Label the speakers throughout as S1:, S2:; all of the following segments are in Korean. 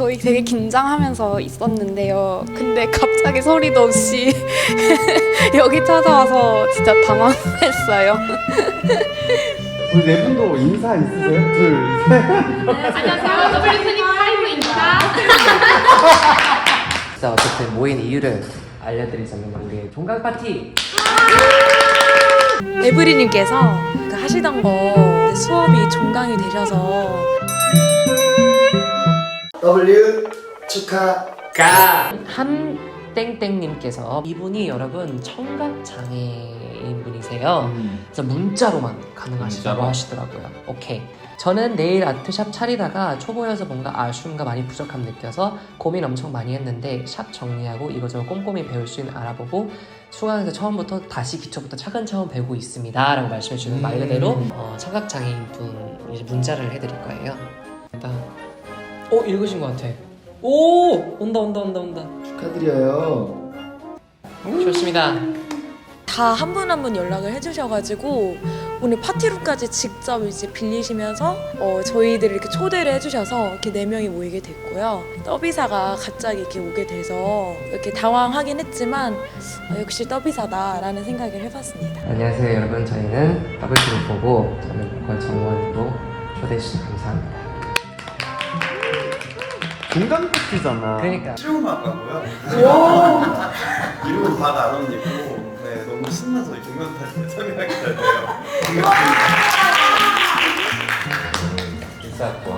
S1: 저희 되게 긴장하면서 있었는데요. 근데 갑자기 소리도 없이 여기 찾아와서 진짜 당황했어요.
S2: 우리 네 분도 인사 있으세요? 둘, 셋.
S3: 안녕하세요. W25입니다.
S4: 자, 어쨌든 모인 이유를 알려드리자면 우리의 종강 파티!
S1: 에브리님께서 하시던 거 수업이 종강이 되셔서
S2: W 축하가
S4: 한땡땡님께서 이분이 여러분 청각장애인 분이세요. 그래서 문자로만 가능하시다고 하시더라고요. 오케이. 저는 내일 아트샵 차리다가 초보여서 뭔가 아쉬움과 많이 부족함 느껴서 고민 엄청 많이 했는데 샵 정리하고 이거저거 꼼꼼히 배울 수 있는 알아보고 수강해서 처음부터 다시 기초부터 차근차근 배우고 있습니다 라고 말씀해 주는 말 그대로 청각장애인 분 이제 문자를 해드릴 거예요. 일단 읽으신 것 같아. 오! 온다.
S2: 축하드려요.
S4: 좋습니다.
S1: 다 한 분 한 분 연락을 해주셔가지고 오늘 파티룸까지 직접 이제 빌리시면서 저희들을 이렇게 초대를 해주셔서 이렇게 4명이 모이게 됐고요. 더비사가 갑자기 이렇게 오게 돼서 이렇게 당황하긴 했지만 역시 더비사다라는 생각을 해봤습니다.
S4: 안녕하세요 여러분. 저희는 더블트를 보고 저는 보컬 정원으로 초대해 주셔서 감사합니다.
S2: 공감 파티잖아.
S4: 그러니까
S5: 실용음악과고요. 이름은 박아론이고 네, 너무 신나서 공연 파티에 참여하게 되네요.
S6: 인사학과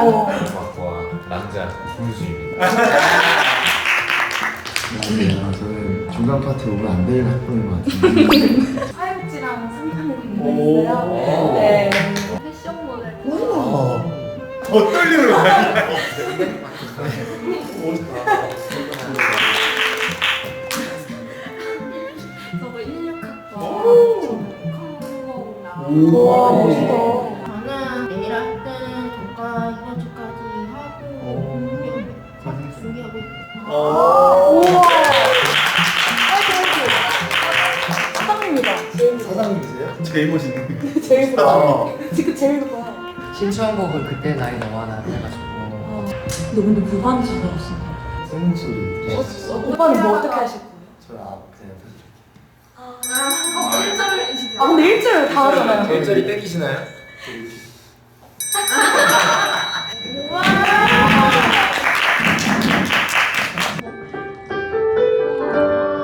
S6: 음악과 남자 김수입니다.
S2: 저는 중간 파티 오면 안 될 학번인 것 같은데.
S3: 사육지랑 상상을 있어요. 네. 패션 모델.
S5: 더 떨리는 거 아니야?
S3: 저도 16학번.
S7: 저는 내일 할때 전과 2년차까지 하고 준비하고
S5: 사장님이세요? 제일 멋있는.
S3: 제일 좋아. 지금 제일 좋아.
S4: 신청곡을 그때 나이 너와나 해가지고
S3: 너 근데 무반주 잘하시네.
S2: 생소리.
S3: 오빠는 뭐 어떻게 하실 거예요?
S2: 저 그냥
S3: 근데 일주일 다 하잖아요.
S5: 별자리 땡기시나요?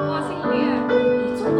S3: 와 신기해. 미쳤다.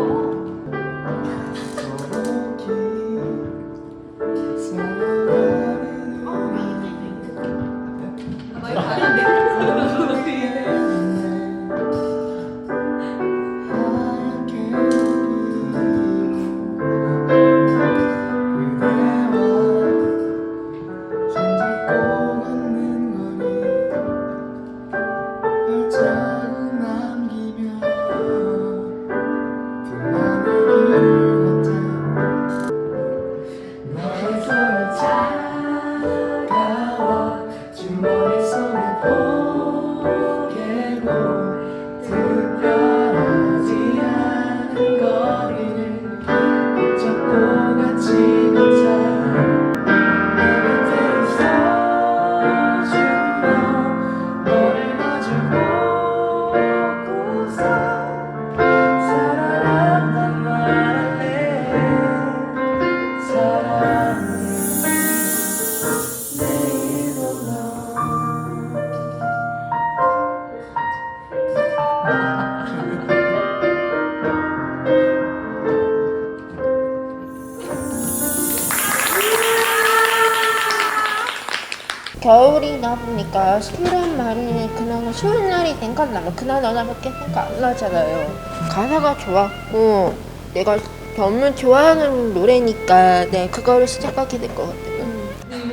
S7: 겨울이다 보니까 술한 말이 그나마 쉬운 날이 생각 나면 그날 너나밖에 생각 안 나잖아요. 가사가 좋았고 내가 너무 좋아하는 노래니까 그거를 시작하게 될 것 같아요.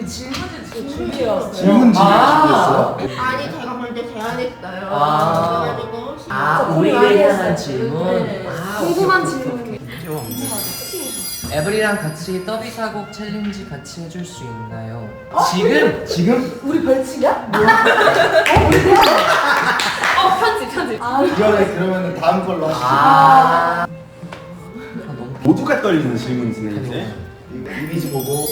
S3: 준비해왔어요.
S2: 질문 준비했어요?
S7: 아니 제가 먼저 제안했어요.
S4: 아.
S7: 그래가지고
S4: 우리를 향한 질문.
S3: 네. 궁금한 질문.
S4: 에브리랑 같이 더비사곡 챌린지 같이 해줄 수 있나요?
S2: 지금?
S3: 우리 벌칙이야? 편집.
S2: 그러면 다음 걸로 하시죠.
S5: 모두가 떨리는 질문이네 이제.
S2: 이미지 보고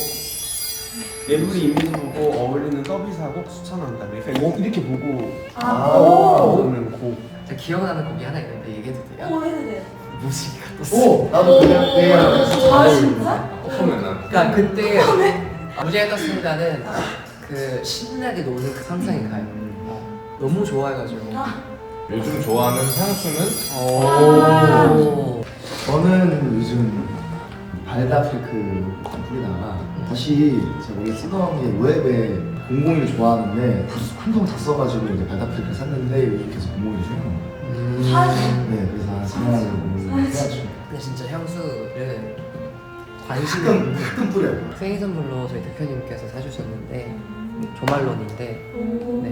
S5: 예불이 이미지 보고 어울리는 서비스하고 추천한다. 그러니까 이렇게 보고 오는 곡.
S4: 제가 기억나는 곡이 하나 있는데 얘기해도 돼요?
S3: 오 해도 돼.
S4: 무지개가 떴어.
S2: 오 나도 그냥 내가
S3: 아 진짜?
S6: 처음에 난
S4: 그러니까 그때 무지개가 떴습니다는 그 신나게 노는 그 상상이 가요. 너무 좋아해가지고.
S6: 요즘 좋아하는 향수는
S4: 오.
S2: 저는 요즘 발다필크 뿌리다가 다시 제가 원래 쓰던 게 웹에 001을 좋아하는데 한통 다 써가지고 이제 발다필크를 샀는데 요즘 계속 001이 생각나요. 네, 그래서 생각나고 해야죠.
S4: 근데 진짜 향수를 관심이
S2: 가끔 뿌려요.
S4: 생일 선물로 저희 대표님께서 사주셨는데 조말론인데 네,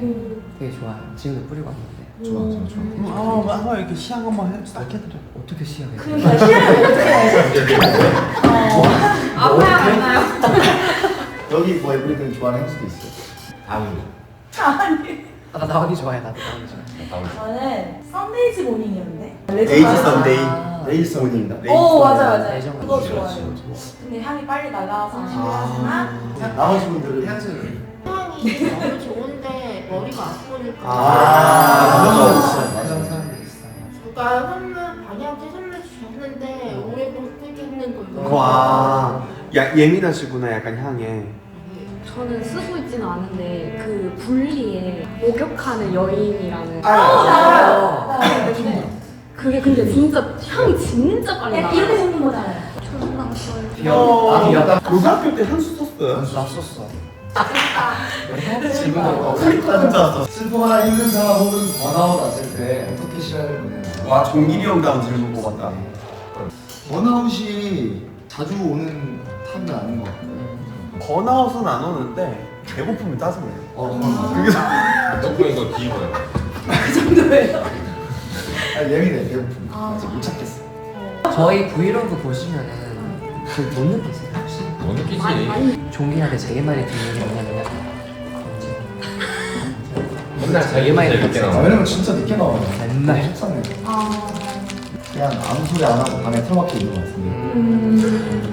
S4: 되게 좋아요. 지금도 뿌리고 왔는데
S2: 좋아, 좋아.
S5: 한번 이렇게 시향 한번 해드려.
S4: 어떻게 시작해요?
S3: 그러니까 시야를 어떻게 해야지? 아파요 맞나요?
S2: 여기 뭐 에브리든 좋아하는 향수도 있어요.
S6: 다운이.
S4: 아, 나 나오기 좋아해. 나도 나오기 좋아해.
S6: 다운이.
S3: 저는 썬데이즈 모닝이었는데.
S5: 에이지 썬데이.
S2: 네일스 모닝이다.
S3: 오 맞아 맞아.
S4: 애정
S3: 그거
S4: 같은 거
S3: 좋아해요. 근데 향이 빨리 날라와서 아쉽긴 하지만
S2: 나머지 분들은
S4: 향수
S7: 향이 너무 좋은데 머리가 아프니까.
S2: 그런 거 있어요.
S4: 그런
S2: 맞아.
S4: 사람도 있어요.
S7: 그러니까 선물 방향제 선물 주셨는데 오래 못 쓰겠는 거예요.
S5: 와, 예민하시구나 약간 향에.
S3: 저는 쓰고 있지는 않은데 그 분리에 목욕하는 여인이라는
S4: 아,
S3: 근데 그게 근데 진짜 향이 진짜 빨리 나. 이렇게 생긴 거잖아요.
S4: 비어. 비어.
S5: 고등학교 때 향수 썼어요?
S4: 나 썼어.
S2: 진짜 슬프거나 힘든 상황 혹은 번아웃 왔을 때 어떻게 시간을 보내나요?
S5: 와, 종길이 형다운 질문 뽑았다.
S2: 번아웃이 자주 오는 타입은 아닌 것 같아요.
S5: 번아웃은 안 오는데 배고프면 짜증나요.
S2: 그게
S6: 조금 이거 뒤집어요.
S2: 예민해 배고프면. 아직 못 찾겠어.
S4: 저희 브이로그 보시면은 못 느끼세요 혹시?
S6: 못 느끼지.
S4: 종기한테 제일 많이 듣는 게 뭐냐면
S6: 맨날 자기
S4: 많이
S6: 제일 늦게
S2: 아,
S6: 나와.
S2: 왜냐면 진짜 늦게 나와요.
S4: 맨날.
S2: 속상해. 그냥 아무 소리 안 하고 방에 틀어박혀 있는 것 같은데.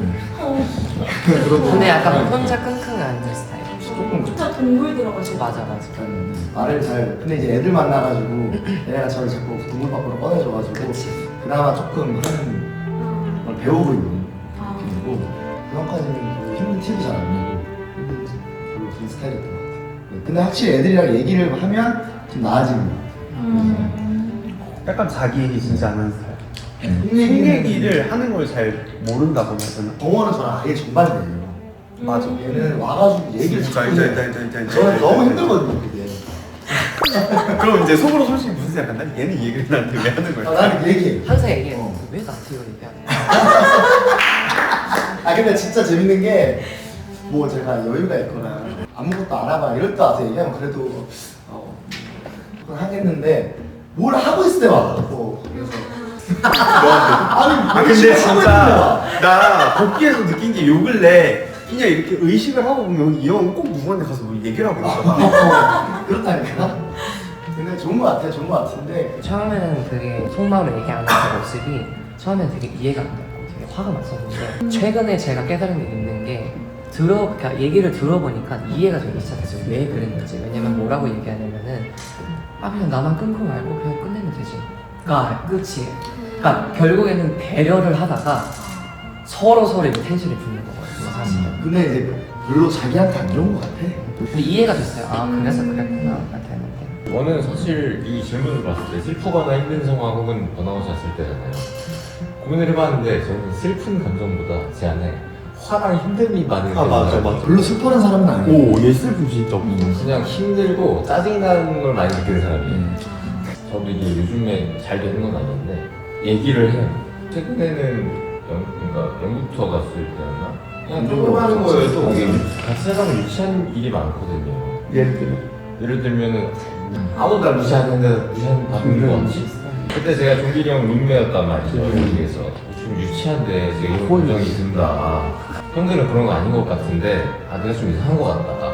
S4: 근데 약간 혼자 끙끙 앓는 스타일.
S2: 조금
S3: 진짜 동굴 들어가지고.
S4: 맞아.
S2: 약간 말을 잘. 근데 이제 애들 만나가지고 얘네가 저를 자꾸 동물 밖으로 꺼내줘가지고
S4: 그치.
S2: 그나마 조금 하는 걸 배우고 있는 느낌이고 그전까지는 별로 힘든 티도 잘 안 내고 별로 그런 스타일이었던 것 같아요. 근데 확실히 애들이랑 얘기를 하면 좀 나아지는 것 같아요.
S5: 약간 자기 얘기 진짜 안 하는 스타일.
S2: 속
S5: 생 얘기를 하는 걸 잘 모른다고 해야 되나?
S2: 정원은 저랑 아예 정반대예요.
S5: 맞아.
S2: 얘는 와가지고 얘기를
S5: 진짜,
S2: 자꾸
S5: 진짜,
S2: 해요.
S5: 진짜, 진짜.
S2: 저는 너무 힘들거든요 그게.
S5: 그럼 이제 속으로 솔직히 무슨 생각한다? 얘는 이 얘기를 나한테 왜 하는
S2: 아,
S5: 거야?
S2: 나는 얘기해.
S4: 항상 얘기해.
S2: 어.
S4: 왜 나한테 이걸 얘기하냐?
S2: 아 근데 진짜 재밌는 게 뭐 제가 여유가 있거나 아무것도 안 하거나 이럴 때 와서 얘기하면 그래도 그건 하겠는데 뭘 하고 있을 때 와갖고 그래서 아니
S5: 근데 진짜 나 복귀해서 느낀 게 요 근래 그냥 이렇게 의식을 하고 보면 이 형은 꼭 누구한테 가서 뭐 얘기를 하고 있어.
S2: 그렇다니까. 근데 좋은 것 같아요. 좋은 것 같은데
S4: 처음에는 되게 속마음을 얘기 안 하는 모습이 처음에는 되게 이해가 안 됐고 되게 화가 났었는데 최근에 제가 깨달은 게 있는 게 그러니까 얘기를 들어보니까 이해가 되기 시작했어요. 왜 그랬는지. 왜냐면 뭐라고 얘기하냐면은 그냥 나만 끊고 말고 그냥 끝내면 되지. 그러니까 끝이. 그러니까 결국에는 배려를 하다가 서로 이렇게 텐션이 붙는 거거든요, 사실은.
S2: 근데 이제 별로 자기한테 안 좋은 것 같아.
S4: 근데 이해가 됐어요. 아 그래서 그랬구나 같았는데.
S6: 저는 사실 이 질문을 봤을 때 슬프거나 힘든 상황 혹은 번아웃이 왔을 때잖아요. 고민을 해봤는데 저는 슬픈 감정보다 제 안에 화랑 힘듦이 많은
S5: 맞아.
S2: 별로 슬퍼하는 사람은 아니에요.
S5: 오, 얘 슬픔 진짜 없어.
S6: 그냥 힘들고 짜증이 나는 걸 많이 느끼는 사람이에요. 저도 이게 요즘에 잘 되는 건 아닌데 얘기를 해요. 최근에는 그러니까 연극 투어 갔을 때였나? 그냥 조금 하는 거여도 이게 같이 살아가면 유치한 일이 많거든요. 예를 들면은 아무도 날 무시하는데 받는 거 없지? 그때 제가 종길이 형 룸메였단 말이죠. 여기에서 좀 유치한데 제가 이런 감정이 든다. 형들은 그런 거 아닌 것 같은데 내가 좀 이상한 것 같다.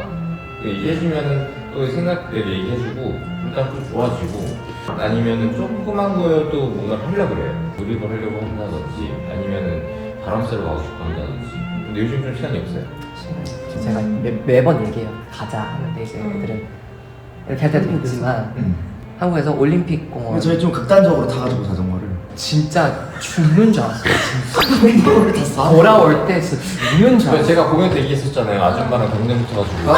S6: 얘기해주면은 또 생각대로 얘기해주고 일단 또 좋아지고 아니면은 조그만 거여도 뭔가를 하려고 그래요. 조립을 하려고 한다든지 아니면은 바람 쐬러 가고 싶어 한다든지. 근데 요즘 좀 시간이 없어요.
S4: 제가 매번 얘기해요. 가자 하는데 이제 애들은 이렇게 할 때도 있지만 한국에서 올림픽 공원
S2: 저희 좀 극단적으로 타가지고 자전거를
S4: 진짜 죽는 줄 알았어요. 진짜 돌아올 때 진짜 죽는 줄 알았어요.
S6: 제가 공연 때 얘기했었잖아요. 아줌마랑 경쟁 붙어가지고.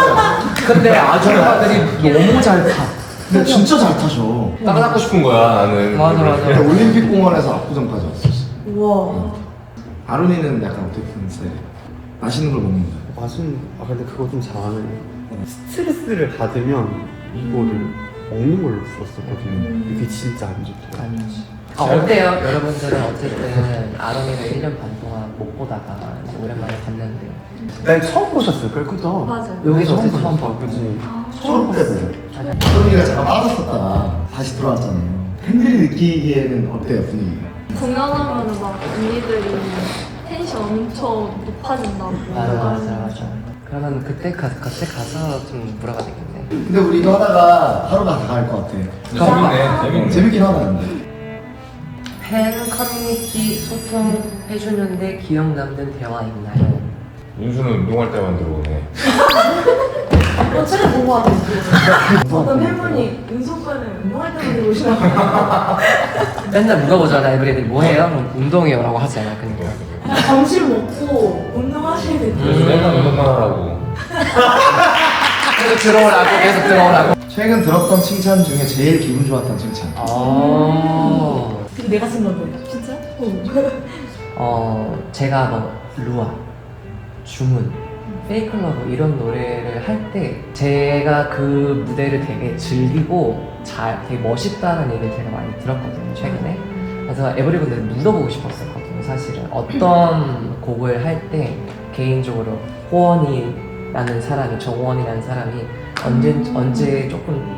S4: 근데 아줌마들이 너무 잘 타.
S2: 근데 진짜 잘 타셔.
S6: 따라잡고 싶은 거야 나는.
S4: 맞아.
S2: 근데 올림픽 공원에서 압구정까지 왔었어.
S1: 우와.
S2: 아론이는 약간 어떻게 푸는 스타일이야? 맛있는 걸 먹는 거야.
S5: 맛은 근데 그거 좀 잘하네. 스트레스를 받으면 이거를 먹는 걸로 풀었었거든요. 그게 진짜 안 좋더라고요.
S4: 아니지. 어때요? 여러분들은 어쨌든 아롱이를 1년 반 동안 못 보다가 이제 오랜만에 봤는데
S5: 난 처음 보셨을 걸 그죠?
S3: 맞아요.
S4: 여기서 어떻게
S5: 처음
S4: 처음
S5: 봐, 그지?
S2: 초록 때도 아론이가 잠깐 빠졌었다가 다시 돌아왔잖아요. 팬들이 느끼기에는 어때요 분위기가?
S3: 공연하면은 막 언니들이 텐션 엄청 높아진다고.
S4: 맞아. 그러면 그때 가서 좀 물어봐야 되겠네.
S2: 근데 우리 이거 하다가 하루가 다 갈 것 같아.
S6: 재밌네.
S2: 재밌긴 하다 근데.
S4: 팬 커뮤니티 소통해주는데 기억 남는 대화 있나요?
S6: 윤수는 운동할 때만 들어오네.
S1: 최근 본거 같아요. 어떤 팬분이 윤수 오빠는 운동할 때만 들어오시라고.
S4: 맨날 물어보잖아. 에브리데이 뭐해요? 그럼 운동해요 라고 하잖아. 그러니까
S1: 점심 먹고 운동하시게 됐죠.
S6: 그래서 맨날 운동만 하라고.
S4: 계속 들어오라고.
S2: 최근 들었던 칭찬 중에 제일 기분 좋았던 칭찬.
S1: 그게 내가 쓴 건데. 진짜?
S4: 제가 뭐 루아, 주문, 페이클러브 이런 노래를 할 때 제가 그 무대를 되게 즐기고 되게 멋있다는 얘기를 제가 많이 들었거든요 최근에. 그래서 에브리분들 물어보고 싶었었거든요 사실은. 어떤 곡을 할 때 개인적으로 호원이라는 사람이, 정원이라는 사람이 언제 조금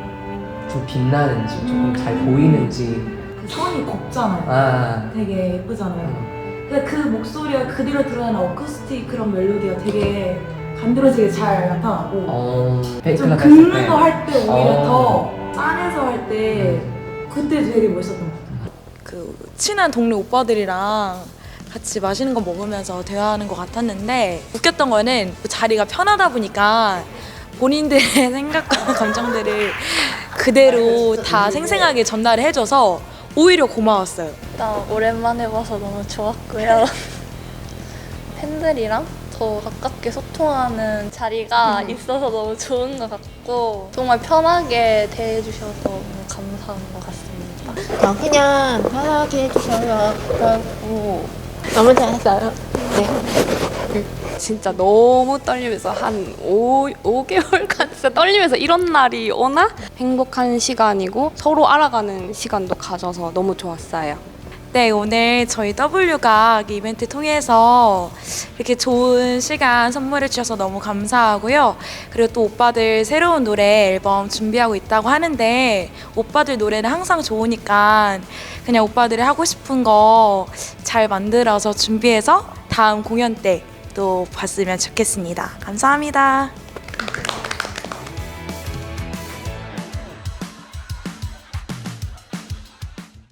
S4: 좀 빛나는지, 조금 잘 보이는지.
S1: 그 선이 곱잖아요. 되게 예쁘잖아요. 근데 그 목소리가 그대로 드러나는 어쿠스틱 그런 멜로디가 되게 간드러지게 잘 나타나고 좀
S4: 페이클럽
S1: 긁는 거 할 때 오히려 더 짠해서 할 때 그때 되게 멋있었던 것 같아요. 그 친한 동네 오빠들이랑 같이 맛있는 거 먹으면서 대화하는 것 같았는데 웃겼던 거는 그 자리가 편하다 보니까 본인들의 생각과 감정들을 그대로 다 생생하게 전달을 해줘서 오히려 고마웠어요.
S8: 일단 오랜만에 봐서 너무 좋았고요. 팬들이랑 더 가깝게 소통하는 자리가 있어서 너무 좋은 것 같고 정말 편하게 대해주셔서 너무 감사한 것 같습니다.
S7: 그냥 편하게 해주셔서 그렇고 너무 잘했어요. 네.
S9: 진짜 너무 떨리면서 한 5개월간 진짜 떨리면서 이런 날이 오나? 행복한 시간이고 서로 알아가는 시간도 가져서 너무 좋았어요.
S1: 네, 오늘 저희 W가 이벤트 통해서 이렇게 좋은 시간 선물해 주셔서 너무 감사하고요. 그리고 또 오빠들 새로운 노래 앨범 준비하고 있다고 하는데 오빠들 노래는 항상 좋으니까 그냥 오빠들이 하고 싶은 거 잘 만들어서 준비해서 다음 공연 때 또 봤으면 좋겠습니다. 감사합니다.